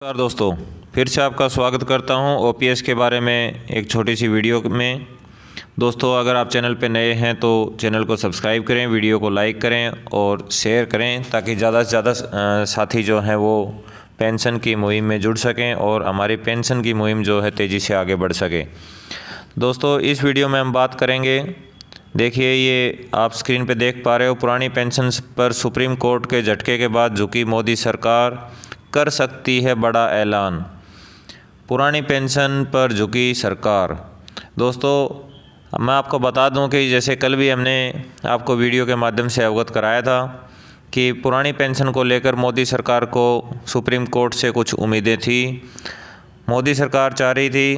नमस्कार दोस्तों, फिर से आपका स्वागत करता हूं ओपीएस के बारे में एक छोटी सी वीडियो में। दोस्तों, अगर आप चैनल पर नए हैं तो चैनल को सब्सक्राइब करें, वीडियो को लाइक करें और शेयर करें ताकि ज़्यादा से ज़्यादा साथी जो हैं वो पेंशन की मुहिम में जुड़ सकें और हमारी पेंशन की मुहिम जो है तेज़ी से आगे बढ़ सके। दोस्तों, इस वीडियो में हम बात करेंगे, देखिए ये आप स्क्रीन पे देख पा रहे हो, पुरानी पेंशन पर सुप्रीम कोर्ट के झटके के बाद झुकी मोदी सरकार, कर सकती है बड़ा ऐलान। पुरानी पेंशन पर झुकी सरकार। दोस्तों, मैं आपको बता दूं कि जैसे कल भी हमने आपको वीडियो के माध्यम से अवगत कराया था कि पुरानी पेंशन को लेकर मोदी सरकार को सुप्रीम कोर्ट से कुछ उम्मीदें थी। मोदी सरकार चाह रही थी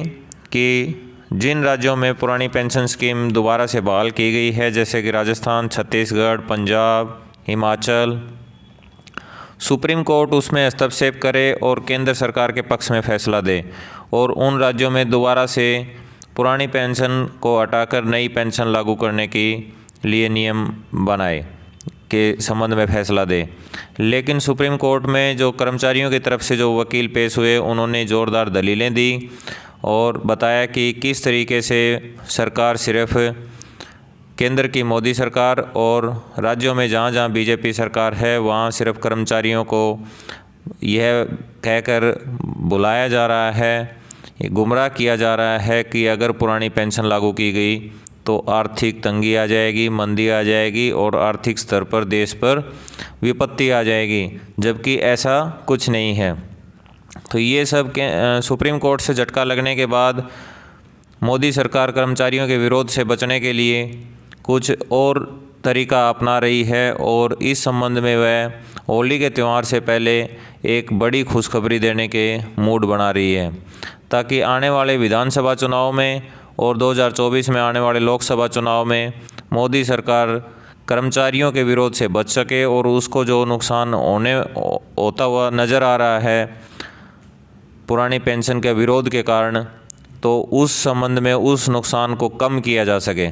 कि जिन राज्यों में पुरानी पेंशन स्कीम दोबारा से बहाल की गई है, जैसे कि राजस्थान, छत्तीसगढ़, पंजाब, हिमाचल, सुप्रीम कोर्ट उसमें हस्तक्षेप करे और केंद्र सरकार के पक्ष में फैसला दे और उन राज्यों में दोबारा से पुरानी पेंशन को हटाकर नई पेंशन लागू करने के लिए नियम बनाए के संबंध में फैसला दे। लेकिन सुप्रीम कोर्ट में जो कर्मचारियों की तरफ से जो वकील पेश हुए, उन्होंने ज़ोरदार दलीलें दी और बताया कि किस तरीके से सरकार सिर्फ केंद्र की मोदी सरकार और राज्यों में जहाँ जहाँ बीजेपी सरकार है वहाँ सिर्फ कर्मचारियों को यह कहकर बुलाया जा रहा है, गुमराह किया जा रहा है कि अगर पुरानी पेंशन लागू की गई तो आर्थिक तंगी आ जाएगी, मंदी आ जाएगी और आर्थिक स्तर पर देश पर विपत्ति आ जाएगी, जबकि ऐसा कुछ नहीं है। तो ये सब सुप्रीम कोर्ट से झटका लगने के बाद मोदी सरकार कर्मचारियों के विरोध से बचने के लिए कुछ और तरीका अपना रही है और इस संबंध में वह होली के त्यौहार से पहले एक बड़ी खुशखबरी देने के मूड बना रही है, ताकि आने वाले विधानसभा चुनाव में और 2024 में आने वाले लोकसभा चुनाव में मोदी सरकार कर्मचारियों के विरोध से बच सके और उसको जो नुकसान होता हुआ नज़र आ रहा है पुरानी पेंशन के विरोध के कारण, तो उस संबंध में उस नुकसान को कम किया जा सके।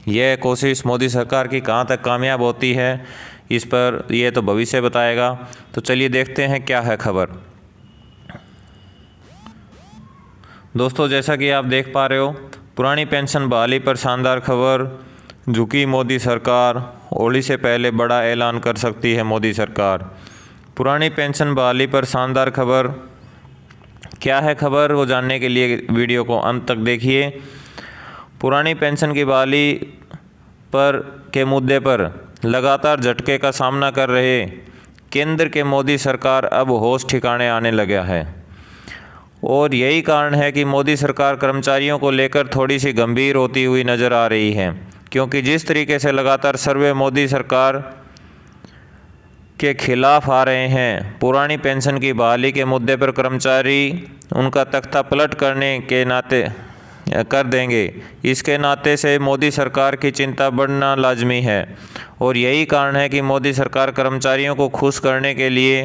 यह कोशिश मोदी सरकार की कहाँ तक कामयाब होती है, इस पर यह तो भविष्य बताएगा। तो चलिए देखते हैं क्या है खबर। दोस्तों, जैसा कि आप देख पा रहे हो, पुरानी पेंशन बहाली पर शानदार खबर, झुकी मोदी सरकार, होली से पहले बड़ा ऐलान कर सकती है मोदी सरकार। पुरानी पेंशन बहाली पर शानदार खबर। क्या है खबर, वो जानने के लिए वीडियो को अंत तक देखिए। पुरानी पेंशन की बहाली के मुद्दे पर लगातार झटके का सामना कर रहे केंद्र के मोदी सरकार अब होश ठिकाने आने लगा है और यही कारण है कि मोदी सरकार कर्मचारियों को लेकर थोड़ी सी गंभीर होती हुई नज़र आ रही है, क्योंकि जिस तरीके से लगातार सर्वे मोदी सरकार के खिलाफ आ रहे हैं, पुरानी पेंशन की बहाली के मुद्दे पर कर्मचारी उनका तख्ता पलट करने के नाते कर देंगे। इसके नाते से मोदी सरकार की चिंता बढ़ना लाजमी है और यही कारण है कि मोदी सरकार कर्मचारियों को खुश करने के लिए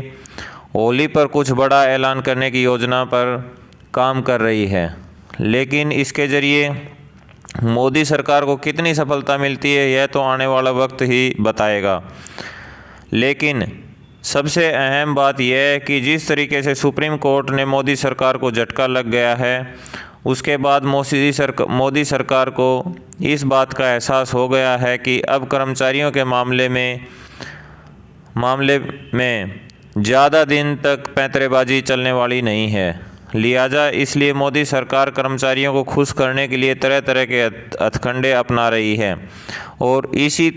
होली पर कुछ बड़ा ऐलान करने की योजना पर काम कर रही है। लेकिन इसके ज़रिए मोदी सरकार को कितनी सफलता मिलती है यह तो आने वाला वक्त ही बताएगा। लेकिन सबसे अहम बात यह है कि जिस तरीके से सुप्रीम कोर्ट ने मोदी सरकार को झटका लग गया है, उसके बाद मोदी सरकार को इस बात का एहसास हो गया है कि अब कर्मचारियों के मामले में ज़्यादा दिन तक पैंतरेबाजी चलने वाली नहीं है। लिहाजा इसलिए मोदी सरकार कर्मचारियों को खुश करने के लिए तरह तरह के हथकंडे अपना रही है और इसी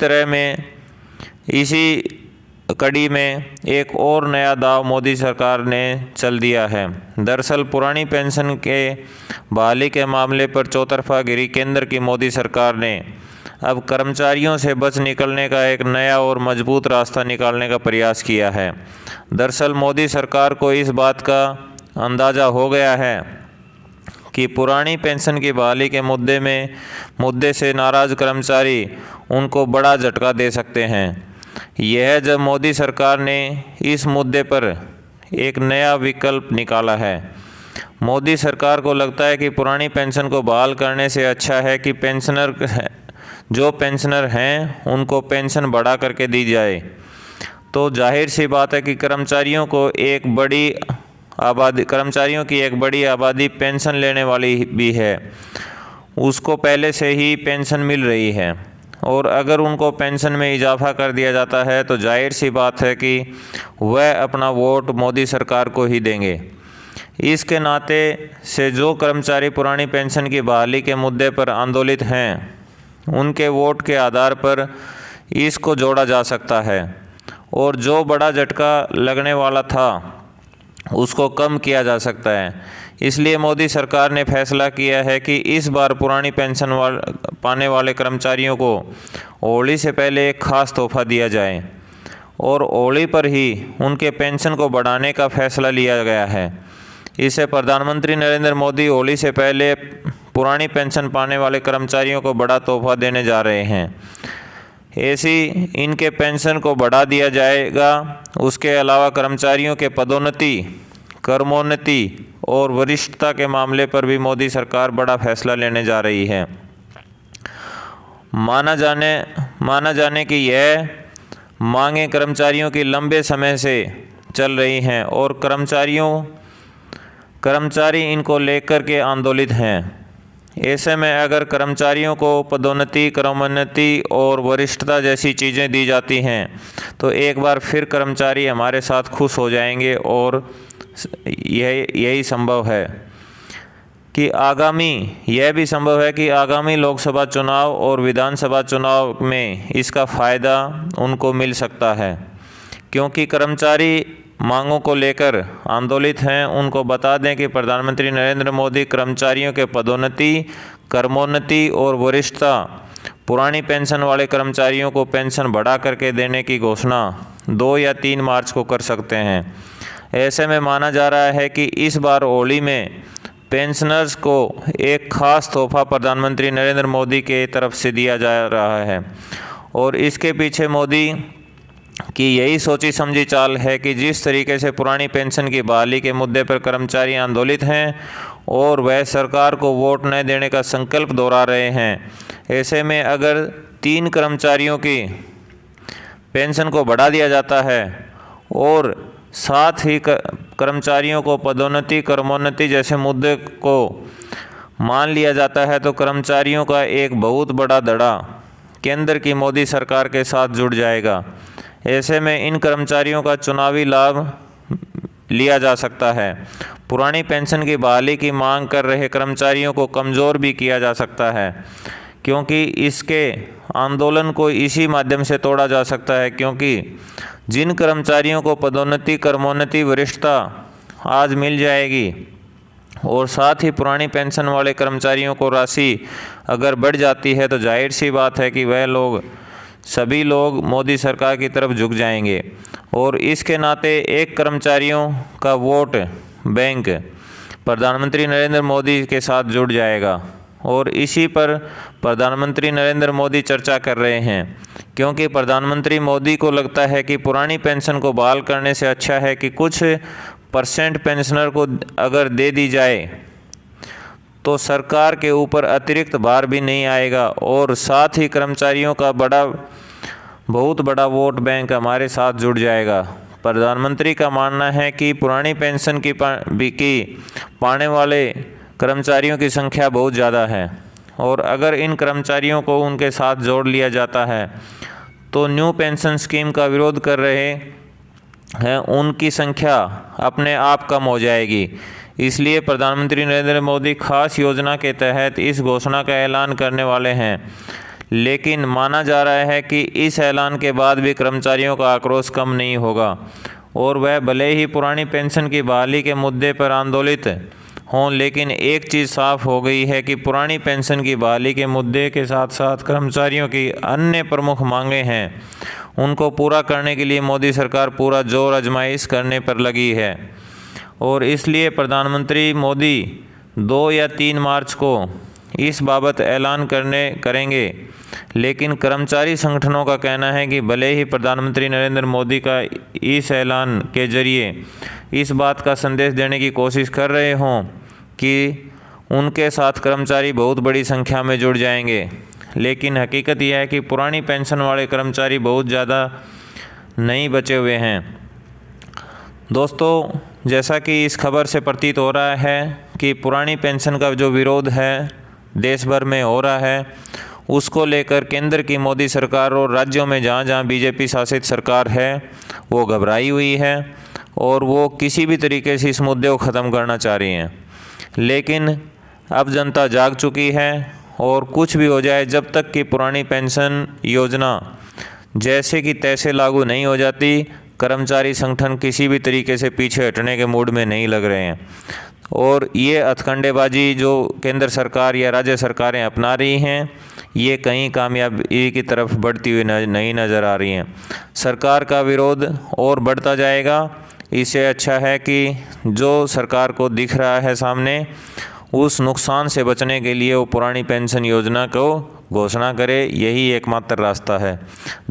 कड़ी में एक और नया दाव मोदी सरकार ने चल दिया है। दरअसल पुरानी पेंशन के बहाली के मामले पर चौतरफा गिरी केंद्र की मोदी सरकार ने अब कर्मचारियों से बच निकलने का एक नया और मजबूत रास्ता निकालने का प्रयास किया है। दरअसल मोदी सरकार को इस बात का अंदाज़ा हो गया है कि पुरानी पेंशन की बहाली के मुद्दे से नाराज़ कर्मचारी उनको बड़ा झटका दे सकते हैं। यह जब मोदी सरकार ने इस मुद्दे पर एक नया विकल्प निकाला है। मोदी सरकार को लगता है कि पुरानी पेंशन को बहाल करने से अच्छा है कि जो पेंशनर हैं उनको पेंशन बढ़ा करके दी जाए। तो जाहिर सी बात है कि कर्मचारियों को एक बड़ी कर्मचारियों की एक बड़ी आबादी पेंशन लेने वाली भी है, उसको पहले से ही पेंशन मिल रही है। और अगर उनको पेंशन में इजाफा कर दिया जाता है तो जाहिर सी बात है कि वह अपना वोट मोदी सरकार को ही देंगे। इसके नाते से जो कर्मचारी पुरानी पेंशन की बहाली के मुद्दे पर आंदोलित हैं, उनके वोट के आधार पर इसको जोड़ा जा सकता है और जो बड़ा झटका लगने वाला था उसको कम किया जा सकता है। इसलिए मोदी सरकार ने फैसला किया है कि इस बार पुरानी पेंशन पाने वाले कर्मचारियों को होली से पहले एक ख़ास तोहफा दिया जाए और होली पर ही उनके पेंशन को बढ़ाने का फैसला लिया गया है। इसे प्रधानमंत्री नरेंद्र मोदी होली से पहले पुरानी पेंशन पाने वाले कर्मचारियों को बड़ा तोहफा देने जा रहे हैं। ऐसी इनके पेंशन को बढ़ा दिया जाएगा। उसके अलावा कर्मचारियों के पदोन्नति, कर्मोन्नति और वरिष्ठता के मामले पर भी मोदी सरकार बड़ा फैसला लेने जा रही है। माना जाने कि यह मांगें कर्मचारियों की लंबे समय से चल रही हैं और कर्मचारी इनको लेकर के आंदोलित हैं। ऐसे में अगर कर्मचारियों को पदोन्नति, क्रमोन्नति और वरिष्ठता जैसी चीज़ें दी जाती हैं तो एक बार फिर कर्मचारी हमारे साथ खुश हो जाएंगे और यही संभव है कि यह भी संभव है कि आगामी लोकसभा चुनाव और विधानसभा चुनाव में इसका फ़ायदा उनको मिल सकता है। क्योंकि कर्मचारी मांगों को लेकर आंदोलित हैं, उनको बता दें कि प्रधानमंत्री नरेंद्र मोदी कर्मचारियों के पदोन्नति, कर्मोन्नति और वरिष्ठता पुरानी पेंशन वाले कर्मचारियों को पेंशन बढ़ा करके देने की घोषणा 2 या 3 मार्च को कर सकते हैं। ऐसे में माना जा रहा है कि इस बार होली में पेंशनर्स को एक ख़ास तोहफा प्रधानमंत्री नरेंद्र मोदी के तरफ से दिया जा रहा है और इसके पीछे मोदी कि यही सोची समझी चाल है कि जिस तरीके से पुरानी पेंशन की बहाली के मुद्दे पर कर्मचारी आंदोलित हैं और वह सरकार को वोट न देने का संकल्प दोहरा रहे हैं, ऐसे में अगर 3 कर्मचारियों की पेंशन को बढ़ा दिया जाता है और साथ ही कर्मचारियों को पदोन्नति, कर्मोन्नति जैसे मुद्दे को मान लिया जाता है तो कर्मचारियों का एक बहुत बड़ा धड़ा केंद्र की मोदी सरकार के साथ जुड़ जाएगा। ऐसे में इन कर्मचारियों का चुनावी लाभ लिया जा सकता है। पुरानी पेंशन की बहाली की मांग कर रहे कर्मचारियों को कमज़ोर भी किया जा सकता है, क्योंकि इसके आंदोलन को इसी माध्यम से तोड़ा जा सकता है। क्योंकि जिन कर्मचारियों को पदोन्नति, कर्मोन्नति, वरिष्ठता आज मिल जाएगी और साथ ही पुरानी पेंशन वाले कर्मचारियों को राशि अगर बढ़ जाती है तो जाहिर सी बात है कि वह सभी लोग मोदी सरकार की तरफ झुक जाएंगे और इसके नाते एक कर्मचारियों का वोट बैंक प्रधानमंत्री नरेंद्र मोदी के साथ जुड़ जाएगा और इसी पर प्रधानमंत्री नरेंद्र मोदी चर्चा कर रहे हैं। क्योंकि प्रधानमंत्री मोदी को लगता है कि पुरानी पेंशन को बहाल करने से अच्छा है कि कुछ % पेंशनर को अगर दे दी जाए तो सरकार के ऊपर अतिरिक्त भार भी नहीं आएगा और साथ ही कर्मचारियों का बहुत बड़ा वोट बैंक हमारे साथ जुड़ जाएगा। प्रधानमंत्री का मानना है कि पुरानी पेंशन की पाने वाले कर्मचारियों की संख्या बहुत ज़्यादा है और अगर इन कर्मचारियों को उनके साथ जोड़ लिया जाता है तो न्यू पेंशन स्कीम का विरोध कर रहे हैं उनकी संख्या अपने आप कम हो जाएगी। इसलिए प्रधानमंत्री नरेंद्र मोदी खास योजना के तहत इस घोषणा का ऐलान करने वाले हैं। लेकिन माना जा रहा है कि इस ऐलान के बाद भी कर्मचारियों का आक्रोश कम नहीं होगा और वह भले ही पुरानी पेंशन की बहाली के मुद्दे पर आंदोलित हों, लेकिन एक चीज़ साफ हो गई है कि पुरानी पेंशन की बहाली के मुद्दे के साथ साथ कर्मचारियों की अन्य प्रमुख मांगें हैं, उनको पूरा करने के लिए मोदी सरकार पूरा जोर आजमाइश करने पर लगी है। और इसलिए प्रधानमंत्री मोदी 2 या 3 मार्च को इस बाबत ऐलान करेंगे। लेकिन कर्मचारी संगठनों का कहना है कि भले ही प्रधानमंत्री नरेंद्र मोदी का इस ऐलान के जरिए इस बात का संदेश देने की कोशिश कर रहे हों कि उनके साथ कर्मचारी बहुत बड़ी संख्या में जुड़ जाएंगे, लेकिन हकीकत यह है कि पुरानी पेंशन वाले कर्मचारी बहुत ज़्यादा नहीं बचे हुए हैं। दोस्तों, जैसा कि इस खबर से प्रतीत हो रहा है कि पुरानी पेंशन का जो विरोध है देश भर में हो रहा है, उसको लेकर केंद्र की मोदी सरकार और राज्यों में जहाँ जहाँ बीजेपी शासित सरकार है वो घबराई हुई है और वो किसी भी तरीके से इस मुद्दे को ख़त्म करना चाह रही हैं। लेकिन अब जनता जाग चुकी है और कुछ भी हो जाए, जब तक कि पुरानी पेंशन योजना जैसे कि तैसे लागू नहीं हो जाती, कर्मचारी संगठन किसी भी तरीके से पीछे हटने के मूड में नहीं लग रहे हैं। और ये हथकंडेबाजी जो केंद्र सरकार या राज्य सरकारें अपना रही हैं, ये कहीं कामयाबी की तरफ बढ़ती हुई नहीं नज़र आ रही हैं। सरकार का विरोध और बढ़ता जाएगा। इससे अच्छा है कि जो सरकार को दिख रहा है सामने, उस नुकसान से बचने के लिए वो पुरानी पेंशन योजना को घोषणा करे, यही एकमात्र रास्ता है।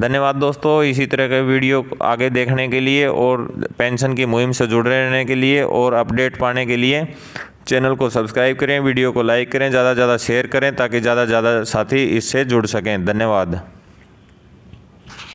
धन्यवाद दोस्तों, इसी तरह के वीडियो आगे देखने के लिए और पेंशन की मुहिम से जुड़े रहने के लिए और अपडेट पाने के लिए चैनल को सब्सक्राइब करें, वीडियो को लाइक करें, ज़्यादा से ज़्यादा शेयर करें ताकि ज़्यादा से ज़्यादा साथी इससे जुड़ सकें। धन्यवाद।